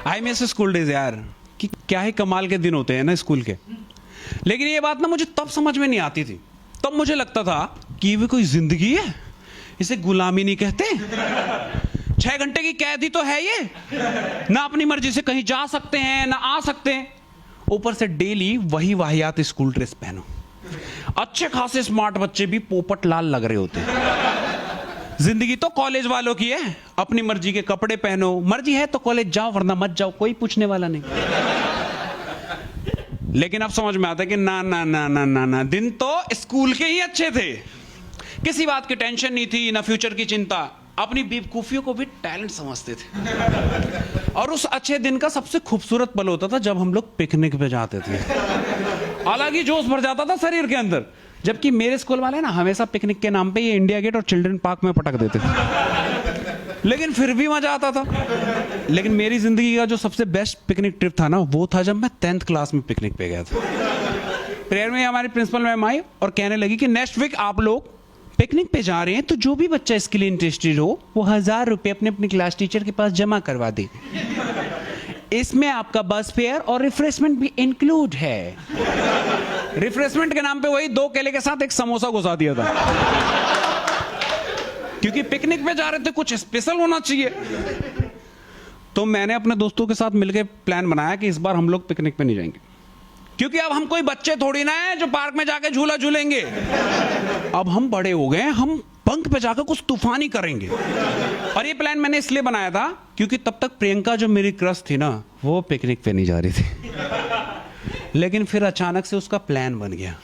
I miss school days यार, कि क्या ही कमाल के दिन होते हैं ना स्कूल के। लेकिन ये बात ना मुझे तब समझ में नहीं आती थी। तब मुझे लगता था कि ये भी कोई जिंदगी है, इसे गुलामी नहीं कहते। 6 घंटे की कैद ही तो है ये, ना अपनी मर्जी से कहीं जा सकते हैं ना आ सकते हैं, ऊपर से डेली वही वाहियात स्कूल ड्रेस पहनो। अच्छे खासे स्मार्ट बच्चे भी पोपट लाल लग रहे होते हैं। जिंदगी तो कॉलेज वालों की है, अपनी मर्जी के कपड़े पहनो, मर्जी है तो कॉलेज जाओ वरना मत जाओ, कोई पूछने वाला नहीं। लेकिन अब समझ में आता है कि ना ना ना ना ना ना, दिन तो स्कूल के ही अच्छे थे। किसी बात की टेंशन नहीं थी, ना फ्यूचर की चिंता, अपनी बेवकूफियों को भी टैलेंट समझते थे। और उस अच्छे दिन का सबसे खूबसूरत पल होता था जब हम लोग पिकनिक पे जाते थे। अलग ही जोश भर जाता था शरीर के अंदर। जबकि मेरे स्कूल वाले ना हमेशा पिकनिक के नाम पे ये इंडिया गेट और चिल्ड्रन पार्क में पटक देते थे, लेकिन फिर भी मजा आता था। लेकिन मेरी जिंदगी का जो सबसे बेस्ट पिकनिक ट्रिप था ना, वो था जब मैं 10th क्लास में पिकनिक पे गया था। प्रेयर में हमारी प्रिंसिपल मैम आई और कहने लगी कि नेक्स्ट वीक आप लोग पिकनिक पे जा रहे हैं, तो जो भी बच्चा इसके लिए इंटरेस्टेड हो वो 1000 रुपये अपने अपनी क्लास टीचर के पास जमा करवा दे। इसमें आपका बस फेयर और रिफ्रेशमेंट भी इंक्लूड है। रिफ्रेशमेंट के नाम पे वही 2 केले के साथ एक समोसा घुसा दिया था, क्योंकि पिकनिक पे जा रहे थे, कुछ स्पेशल होना चाहिए। तो मैंने अपने दोस्तों के साथ मिलकर प्लान बनाया कि इस बार हम लोग पिकनिक पे नहीं जाएंगे, क्योंकि अब हम कोई बच्चे थोड़ी ना है जो पार्क में जाके झूला झूलेंगे। अब हम बड़े हो गए, हम बंक पे जाकर कुछ तूफानी करेंगे। और ये प्लान मैंने इसलिए बनाया था क्योंकि तब तक प्रियंका जो मेरी क्रश थी ना, वो पिकनिक पे नहीं जा रही थी। लेकिन फिर अचानक से उसका प्लान बन गया,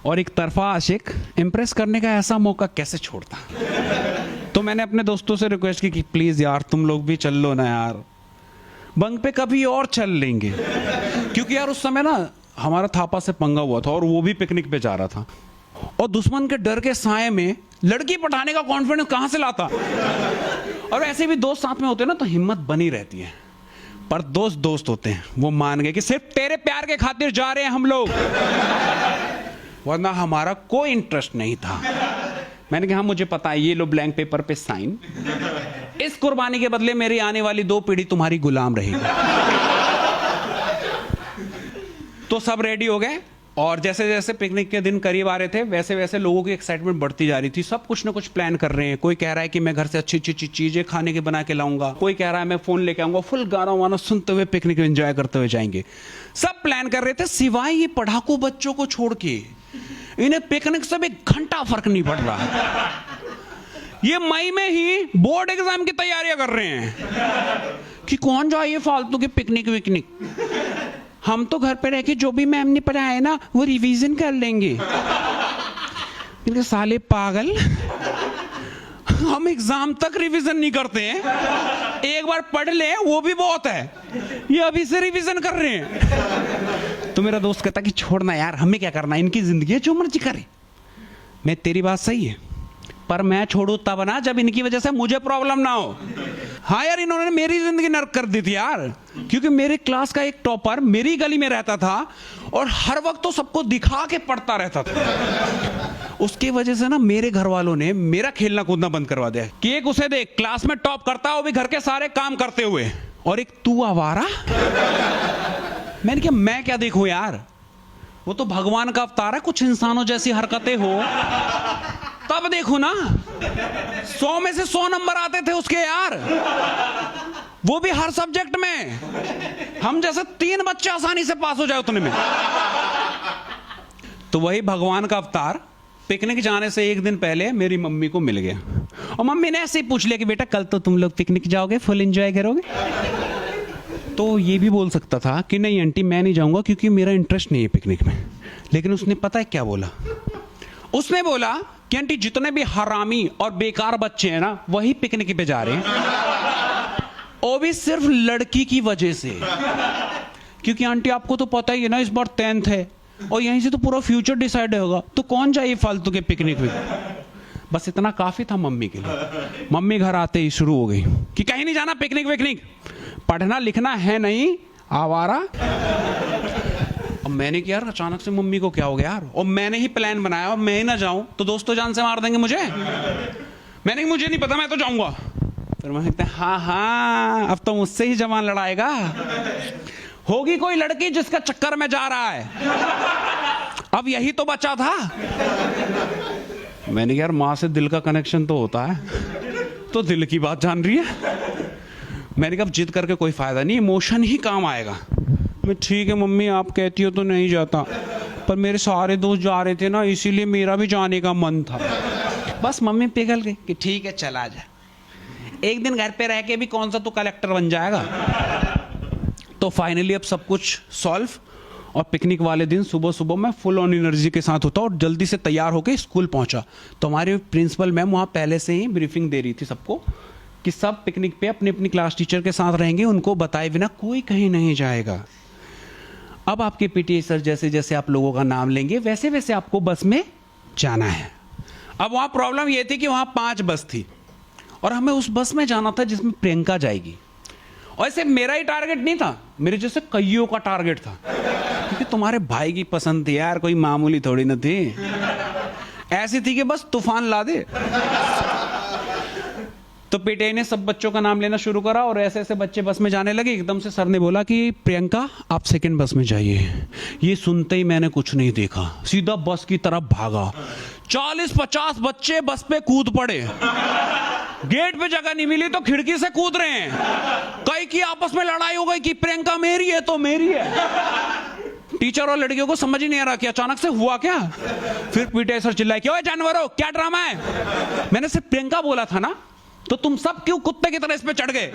और एक तरफा आशिक इम्प्रेस करने का ऐसा मौका कैसे छोड़ता। तो मैंने अपने दोस्तों से रिक्वेस्ट की कि प्लीज यार तुम लोग भी चल लो ना यार, बंक पे कभी और चल लेंगे। क्योंकि यार उस समय ना हमारा थापा से पंगा हुआ था और वो भी पिकनिक पे जा रहा था, और दुश्मन के डर के साए में लड़की पटाने का कॉन्फिडेंस कहां से लाता। और ऐसे भी दोस्त साथ में होते हैं ना तो हिम्मत बनी रहती है। पर दोस्त दोस्त होते हैं, वो मान गए कि सिर्फ तेरे प्यार के खातिर जा रहे हैं हम लोग, वरना हमारा कोई इंटरेस्ट नहीं था। मैंने कहा मुझे पता है, ये लो ब्लैंक पेपर पे साइन, इस कुर्बानी के बदले मेरी आने वाली 2 पीढ़ी तुम्हारी गुलाम रहेगी। तो सब रेडी हो गए, और जैसे जैसे पिकनिक के दिन करीब आ रहे थे वैसे वैसे लोगों की एक्साइटमेंट बढ़ती जा रही थी। सब कुछ ना कुछ प्लान कर रहे हैं। कोई कह रहा है कि मैं घर से अच्छी अच्छी चीजें खाने के बना के लाऊंगा, कोई कह रहा है मैं फोन लेके आऊंगा, फुल गाना वाना सुनते हुए पिकनिक एंजॉय करते हुए जाएंगे। सब प्लान कर रहे थे, सिवाय ये पढ़ाकू बच्चों को छोड़ के। इन्हें पिकनिक से भी घंटा फर्क नहीं पड़ रहा। ये मई में ही बोर्ड एग्जाम की तैयारियां कर रहे हैं कि कौन जाए फालतू के पिकनिक विकनिक, हम तो घर पे रह के जो भी मैम ने पढ़ाया ना वो रिवीजन कर लेंगे। इनके साले पागल, हम एग्जाम तक रिवीजन नहीं करते हैं, एक बार पढ़ ले वो भी बहुत है, ये अभी से रिवीजन कर रहे हैं। तो मेरा दोस्त कहता कि छोड़ना यार, हमें क्या करना, इनकी जिंदगी है, जो मर्जी करे। मैं तेरी बात सही है, पर मैं छोड़ू तब ना जब इनकी वजह से मुझे प्रॉब्लम ना हो। हाँ यार, इन्होंने मेरी जिंदगी नर्क कर दी थी यार, क्योंकि मेरे क्लास का एक टॉपर मेरी गली में रहता था और हर वक्त तो सबको दिखा के पढ़ता रहता था। उसकी वजह से ना मेरे घर वालों ने मेरा खेलना कूदना बंद करवा दिया कि एक उसे देख क्लास में टॉप करता है, वो भी घर के सारे काम करते हुए, और एक तू आवारा। मैंने कहा मैं क्या देखूं यार, वो तो भगवान का अवतार है, कुछ इंसानों जैसी हरकतें हो तब देखो ना। 100 में से 100 नंबर आते थे उसके यार, वो भी हर सब्जेक्ट में। हम जैसे 3 बच्चे आसानी से पास हो जाए उतने में। तो वही भगवान का अवतार पिकनिक जाने से एक दिन पहले मेरी मम्मी को मिल गया, और मम्मी ने ऐसे ही पूछ लिया कि बेटा कल तो तुम लोग पिकनिक जाओगे, फुल एंजॉय करोगे। तो ये भी बोल सकता था कि नहीं आंटी मैं नहीं जाऊंगा क्योंकि मेरा इंटरेस्ट नहीं है पिकनिक में। लेकिन उसने पता है क्या बोला, उसने बोला कि आंटी जितने भी हरामी और बेकार बच्चे हैं ना वही पिकनिक पे जा रहे हैं, वो भी सिर्फ लड़की की वजह से। क्योंकि आंटी आपको तो पता ही है ना, इस बार 10th है और यहीं से तो पूरा फ्यूचर डिसाइड होगा, तो कौन जाए फालतू के पिकनिक पे। बस इतना काफी था मम्मी के लिए। मम्मी घर आते ही शुरू हो गई कि कहीं नहीं जाना, पिकनिक विकनिक, पढ़ना लिखना है नहीं आवारा। अब मैंने किया यार अचानक से मम्मी को क्या हो गया यार, और मैंने ही प्लान बनाया, और मैं ही ना जाऊं तो दोस्तों जान से मार देंगे मुझे। मैंने मुझे नहीं पता, मैं तो जाऊंगा। फिर मैं कहते हाँ हाँ, अब तो मुझसे ही जवान लड़ाएगा। होगी कोई लड़की जिसका चक्कर में जा रहा है, अब यही तो बचा था। मैंने कहा यार माँ से दिल का कनेक्शन तो होता है, तो दिल की बात जान रही है। मैंने कहा जिद करके कोई फायदा नहीं, इमोशन ही काम आएगा। मैं ठीक है मम्मी आप कहती हो तो नहीं जाता, पर मेरे सारे दोस्त जा रहे थे ना, इसीलिए मेरा भी जाने का मन था। बस मम्मी पिघल गई कि ठीक है चला जा, एक दिन घर पे रह के भी कौन सा तू कलेक्टर बन जाएगा। तो फाइनली अब सब कुछ सॉल्व, और पिकनिक वाले दिन सुबह सुबह मैं फुल ऑन एनर्जी के साथ होता और जल्दी से तैयार होकर स्कूल पहुंचा। तो हमारे प्रिंसिपल मैम वहाँ पहले से ही ब्रीफिंग दे रही थी सबको कि सब पिकनिक पे अपनी अपनी क्लास टीचर के साथ रहेंगे, उनको बताए बिना कोई कहीं नहीं जाएगा। अब आपके पीटीआई सर जैसे जैसे आप लोगों का नाम लेंगे वैसे वैसे आपको बस में जाना है। अब वहाँ प्रॉब्लम ये थी कि वहाँ 5 बस थी और हमें उस बस में जाना था जिसमें प्रियंका जाएगी। और ऐसे मेरा ही टारगेट नहीं था, मेरे जैसे कईयों का टारगेट था, क्योंकि तुम्हारे भाई की पसंद थी यार, कोई मामूली थोड़ी न थी, ऐसी थी कि बस तूफान ला दे। तो पीटीआई ने सब बच्चों का नाम लेना शुरू करा और ऐसे ऐसे बच्चे बस में जाने लगे। एकदम से सर ने बोला कि प्रियंका आप सेकंड बस में जाइए। ये सुनते ही मैंने कुछ नहीं देखा, सीधा बस की तरफ भागा। 40-50 बच्चे बस पे कूद पड़े, गेट पे जगह नहीं मिली तो खिड़की से कूद रहे हैं। कई की आपस में लड़ाई हो गई कि प्रियंका मेरी है तो मेरी है। टीचर और लड़कियों को समझ ही नहीं आ रहा कि अचानक से हुआ क्या। फिर पीटीआई सर चिल्लाए कि ओए जानवरों क्या ड्रामा है, मैंने सिर्फ प्रियंका बोला था ना, तो तुम सब क्यों कुत्ते की तरह इस पे चढ़ गए?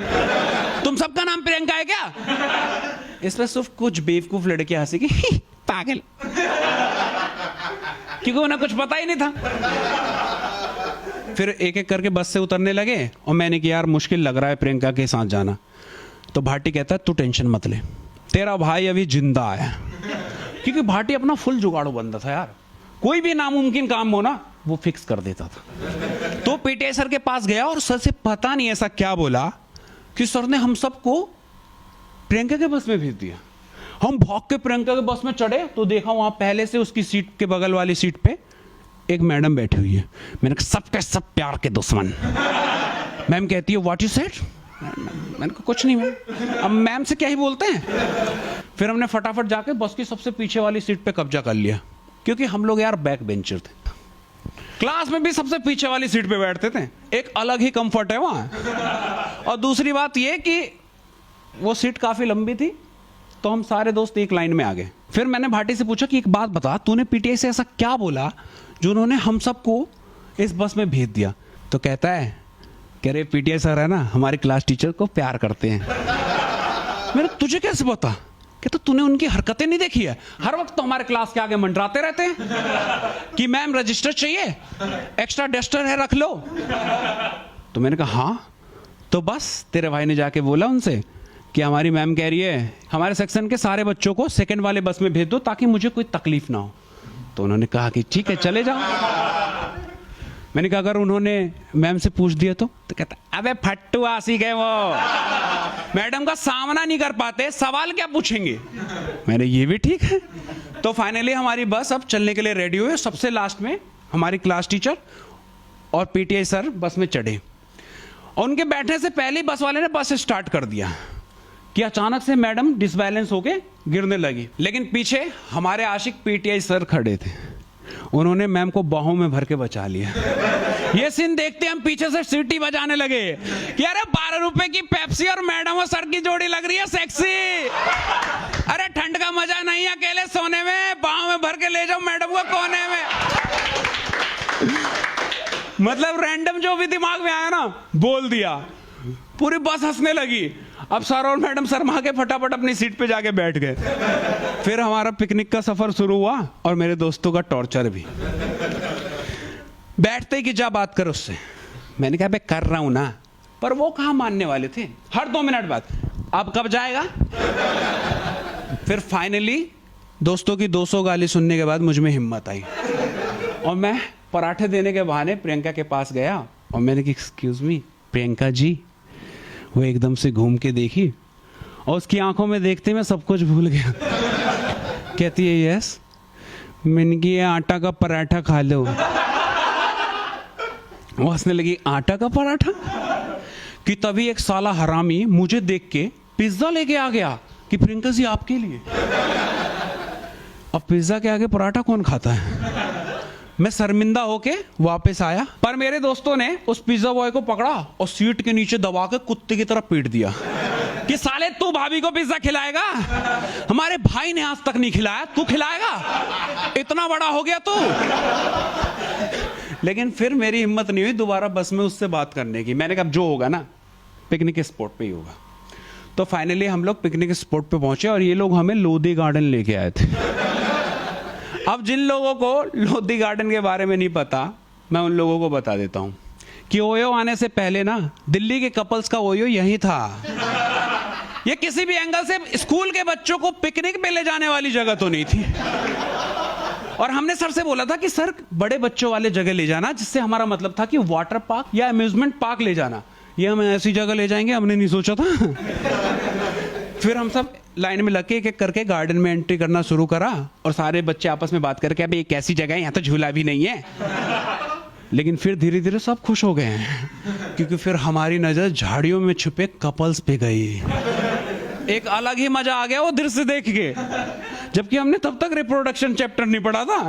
तुम सबका नाम प्रियंका है क्या? इसमें सिर्फ कुछ बेवकूफ लड़कियां हंसी की पागल, क्योंकि उन्हें कुछ पता ही नहीं था। फिर एक एक करके बस से उतरने लगे और मैंने कहा यार मुश्किल लग रहा है प्रियंका के साथ जाना। तो भाटी कहता है तू टेंशन मत ले, तेरा भाई अभी जिंदा है। क्योंकि भाटी अपना फुल जुगाड़ू बंदा था यार, कोई भी नामुमकिन काम हो ना वो फिक्स कर देता था। तो पीटीआई सर के पास गया और सर से पता नहीं ऐसा क्या बोला कि सर ने हम सबको प्रियंका के बस में भेज दिया। हम भाग के प्रियंका के बस में चढ़े तो देखा वहां पहले से उसकी सीट के बगल वाली सीट पे एक मैडम बैठी हुई है। मैंने कहा सबके सब प्यार के दुश्मन। मैम कहती है व्हाट यू सेड? मैंने कहा कुछ नहीं मैम। अब मैम से क्या ही बोलते हैं। फिर हमने फटाफट जाके बस की सबसे पीछे वाली सीट पे कब्जा कर लिया, क्योंकि हम लोग यार बैक बेंचर थे, क्लास में भी सबसे पीछे वाली सीट पे बैठते थे, एक अलग ही कंफर्ट है वहां। और दूसरी बात ये कि वो सीट काफी लंबी थी, तो हम सारे दोस्त एक लाइन में आ गए। फिर मैंने भाटी से पूछा कि एक बात बता, तूने पीटीआई से ऐसा क्या बोला जो उन्होंने हम सबको इस बस में भेज दिया? तो कहता है कह रहे पीटीआई सर है ना हमारे क्लास टीचर को प्यार करते हैं। मैंने तुझे कैसे पता? कहता तूने उनकी हरकतें नहीं देखी है, हर वक्त तो हमारे क्लास के आगे मंडराते रहते हैं कि मैम रजिस्टर चाहिए, एक्स्ट्रा डस्टर है रख लो। तो मैंने कहा हाँ, तो बस तेरे भाई ने जाके बोला उनसे कि हमारी मैम कह रही है हमारे सेक्शन के सारे बच्चों को सेकंड वाले बस में भेज दो ताकि मुझे कोई तकलीफ ना हो। तो उन्होंने कहा कि ठीक है चले जाओ। मैंने कहा अगर उन्होंने मैम से पूछ दिया तो कहता अबे फट्टू आशिक है वो, मैडम का सामना नहीं कर पाते, सवाल क्या पूछेंगे। मैंने ये भी ठीक है। तो फाइनली हमारी बस अब चलने के लिए रेडी हुई। सबसे लास्ट में हमारी क्लास टीचर और पीटीआई सर बस में चढ़े और उनके बैठने से पहले ही बस वाले ने बस स्टार्ट कर दिया कि अचानक से मैडम डिसबैलेंस होके गिरने लगी। लेकिन पीछे हमारे आशिक पीटीआई सर खड़े थे, उन्होंने मैम को बाहों में भर के बचा लिया। ये सीन देखते हम पीछे से सीटी बजाने लगे कि अरे 12 रुपए की पेप्सी और मैडम और सर की जोड़ी लग रही है सेक्सी। अरे ठंड का मजा नहीं अकेले सोने में, बाहों में भर के ले जाओ मैडम को कोने में। मतलब रैंडम जो भी दिमाग में आया ना बोल दिया, पूरी बस हंसने लगी। अब सर और मैडम शर्मा के फटाफट अपनी सीट पे जाके बैठ गए। फिर हमारा पिकनिक का सफर शुरू हुआ और मेरे दोस्तों का टॉर्चर भी। बैठते ही कि जा बात कर उससे। मैंने कहा मैं कर रहा हूं ना, पर वो कहां मानने वाले थे। हर 2 मिनट बाद अब कब जाएगा। फिर फाइनली दोस्तों की 200 गाली सुनने के बाद मुझ में हिम्मत आई और मैं पराठे देने के बहाने प्रियंका के पास गया और मैंने कहा एक्सक्यूज मी प्रियंका जी। वो एकदम से घूम के देखी और उसकी आंखों में देखते मैं सब कुछ भूल गया। कहती है यस। मैंने कि ये आटा का पराठा खा लो। वो हंसने लगी आटा का पराठा? कि तभी एक साला हरामी मुझे देख के पिज्जा लेके आ गया कि प्रियंका जी आपके लिए। अब पिज्जा के आगे पराठा कौन खाता है? मैं शर्मिंदा होके वापस आया, पर मेरे दोस्तों ने उस पिज्जा बॉय को पकड़ा और सीट के नीचे दबा के कुत्ते की तरह पीट दिया कि साले तू भाभी को पिज्जा खिलाएगा? हमारे भाई ने आज तक नहीं खिलाया, तू खिलाएगा? इतना बड़ा हो गया तू। लेकिन फिर मेरी हिम्मत नहीं हुई दोबारा बस में उससे बात करने की। मैंने कहा जो होगा ना पिकनिक स्पॉट पे ही होगा। तो फाइनली हम लोग पिकनिक स्पॉट पे पहुंचे और ये लोग हमें लोधी गार्डन लेके आए थे। अब जिन लोगों को लोधी गार्डन के बारे में नहीं पता, मैं उन लोगों को बता देता हूं कि ओयो आने से पहले ना दिल्ली के कपल्स का ओयो यही था। ये किसी भी एंगल से स्कूल के बच्चों को पिकनिक पे ले जाने वाली जगह तो नहीं थी। और हमने सर से बोला था कि सर बड़े बच्चों वाले जगह ले जाना, जिससे हमारा मतलब था कि वाटर पार्क या अम्यूजमेंट पार्क ले जाना। ये हम ऐसी जगह ले जाएंगे हमने नहीं सोचा था। फिर हम सब लाइन में लग के एक एक करके गार्डन में एंट्री करना शुरू करा और सारे बच्चे आपस में बात करके अबे ये कैसी जगह है, यहाँ तो झूला भी नहीं है। लेकिन फिर धीरे धीरे सब खुश हो गए हैं क्योंकि फिर हमारी नजर झाड़ियों में छुपे कपल्स पे गई। एक अलग ही मजा आ गया वो दृश्य देख के, जबकि हमने तब तक रिप्रोडक्शन चैप्टर नहीं पढ़ा था,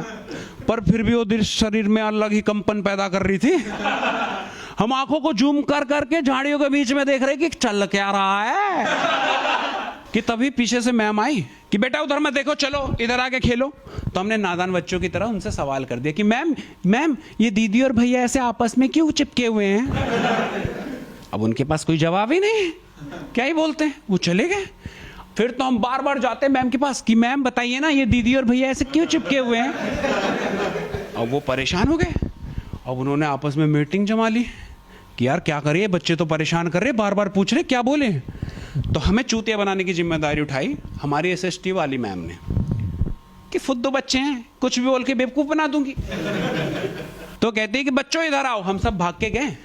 पर फिर भी वो दृश्य शरीर में अलग ही कंपन पैदा कर रही थी। हम आंखों को जूम कर करके झाड़ियों के बीच में देख रहे कि चल क्या रहा है कि तभी पीछे से मैम आई कि बेटा उधर मत देखो, चलो इधर आके खेलो। तो हमने नादान बच्चों की तरह उनसे सवाल कर दिया कि मैम ये दीदी और भैया ऐसे आपस में क्यों चिपके हुए हैं? अब उनके पास कोई जवाब ही नहीं, क्या ही बोलते हैं, वो चले गए। फिर तो हम बार बार जाते मैम के पास कि मैम बताइए ना ये दीदी और भैया ऐसे क्यों चिपके हुए हैं? अब वो परेशान हो गए। अब उन्होंने आपस में मीटिंग जमा ली कि यार क्या करिए, बच्चे तो परेशान कर रहे, बार बार पूछ रहे क्या बोले। तो हमें चूतिया बनाने की जिम्मेदारी उठाई हमारी एसएसटी वाली मैम ने कि फुद्दू बच्चे हैं, कुछ भी बोल के बेवकूफ बना दूंगी। तो कहती है कि बच्चों इधर आओ। हम सब भाग के गए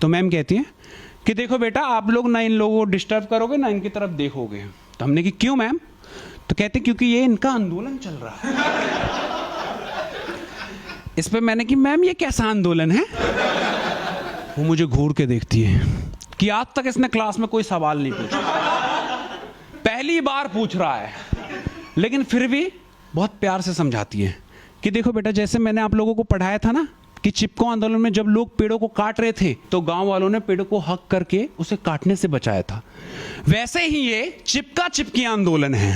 तो मैम कहती है कि देखो बेटा आप लोग ना इन लोगों को डिस्टर्ब करोगे ना इनकी तरफ देखोगे। तो हमने कि क्यों मैम? तो कहते क्योंकि ये इनका आंदोलन चल रहा है। इस पे मैंने कि मैम ये कैसा आंदोलन है? वो मुझे घूर के देखती है कि आज तक इसने क्लास में कोई सवाल नहीं पूछा, पहली बार पूछ रहा है, लेकिन फिर भी बहुत प्यार से समझाती है कि देखो बेटा जैसे मैंने आप लोगों को पढ़ाया था ना कि चिपको आंदोलन में जब लोग पेड़ों को काट रहे थे तो गांव वालों ने पेड़ों को हक करके उसे काटने से बचाया था, वैसे ही ये चिपका चिपकी आंदोलन है।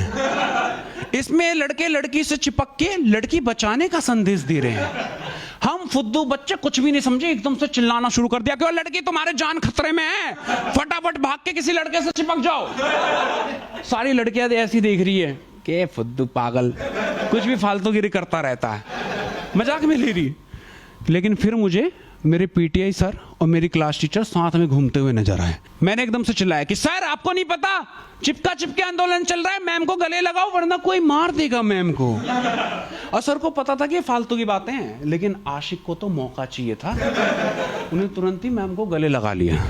इसमें लड़के लड़की से चिपक के लड़की बचाने का संदेश दे रहे हैं। हम फुद्दू बच्चे कुछ भी नहीं समझे, एकदम से चिल्लाना शुरू कर दिया कि लड़की तुम्हारे जान खतरे में है, फटाफट भाग के किसी लड़के से चिपक जाओ। सारी लड़कियां ऐसी देख रही है कि फुद्दू पागल कुछ भी फालतूगिरी करता रहता है, मजाक में ले रही। लेकिन फिर मुझे मेरे पीटीआई सर और मेरी क्लास टीचर साथ में घूमते हुए नजर आए। मैंने एकदम से चिल्लाया कि सर आपको नहीं पता चिपका चिपके आंदोलन चल रहा है, मैम को गले लगाओ वरना कोई मार देगा मैम को। और सर को पता था कि ये फालतू की बातें हैं, लेकिन आशिक को तो मौका चाहिए था। उन्हें तुरंत ही मैम को गले लगा लिया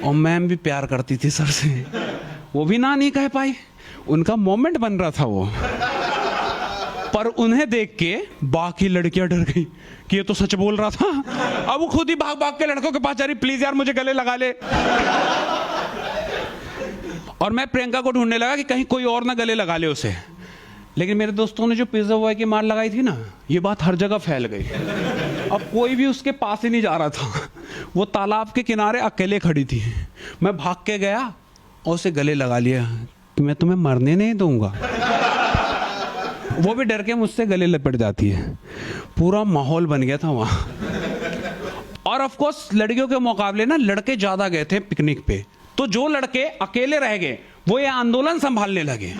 और मैम भी प्यार करती थी सर से, वो भी ना नहीं कह पाई, उनका मोमेंट बन रहा था वो। पर उन्हें देख के बाकी लड़कियां डर गई कि ये तो सच बोल रहा था। अब वो खुद ही भाग भाग के लड़कों के पास जा रही, प्लीज यार मुझे गले लगा ले। और मैं प्रियंका को ढूंढने लगा कि कहीं कोई और ना गले लगा ले उसे। लेकिन मेरे दोस्तों ने जो पिज्जा बॉय की मार लगाई थी ना, ये बात हर जगह फैल गई। अब कोई भी उसके पास ही नहीं जा रहा था, वो तालाब के किनारे अकेले खड़ी थी। मैं भाग के गया और उसे गले लगा लिया कि मैं तुम्हें मरने नहीं दूंगा। वो भी डर के मुझसे गले लपेट जाती है। पूरा माहौल बन गया था वहां। और ऑफ कोर्स लड़कियों के मुकाबले ना लड़के ज्यादा गए थे पिकनिक पे, तो जो लड़के अकेले रह गए वो ये आंदोलन संभालने लगे।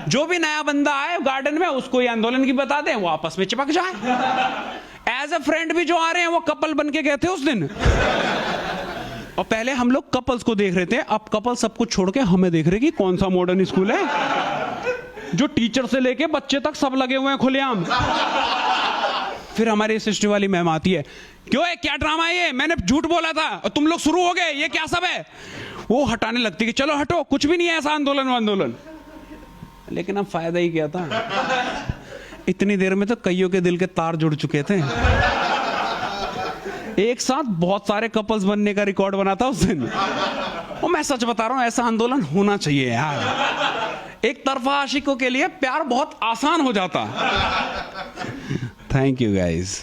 जो भी नया बंदा आए गार्डन में उसको ये आंदोलन की बता दें, वो आपस में चिपक जाए। एज ए फ्रेंड भी जो आ रहे हैं वो कपल बन के गए थे उस दिन। और पहले हम लोग कपल्स को देख रहे थे, अब कपल सब कुछ छोड़ के हमें देख रहे कि कौन सा मॉडर्न स्कूल है जो टीचर से लेके बच्चे तक सब लगे हुए हैं खुलेआम। फिर हमारी एसएसटी वाली मैम आती है, क्यों है क्या ड्रामा है ये, मैंने झूठ बोला था और तुम लोग शुरू हो गए, ये क्या सब है। वो हटाने लगती कि चलो हटो, कुछ भी नहीं है ऐसा आंदोलन। लेकिन अब फायदा ही क्या था, इतनी देर में तो कईयों के दिल के तार जुड़ चुके थे। एक साथ बहुत सारे कपल्स बनने का रिकॉर्ड बना था उस दिन। और मैं सच बता रहा हूं, ऐसा आंदोलन होना चाहिए यार। एक तरफा आशिकों के लिए प्यार बहुत आसान हो जाता। Thank you guys.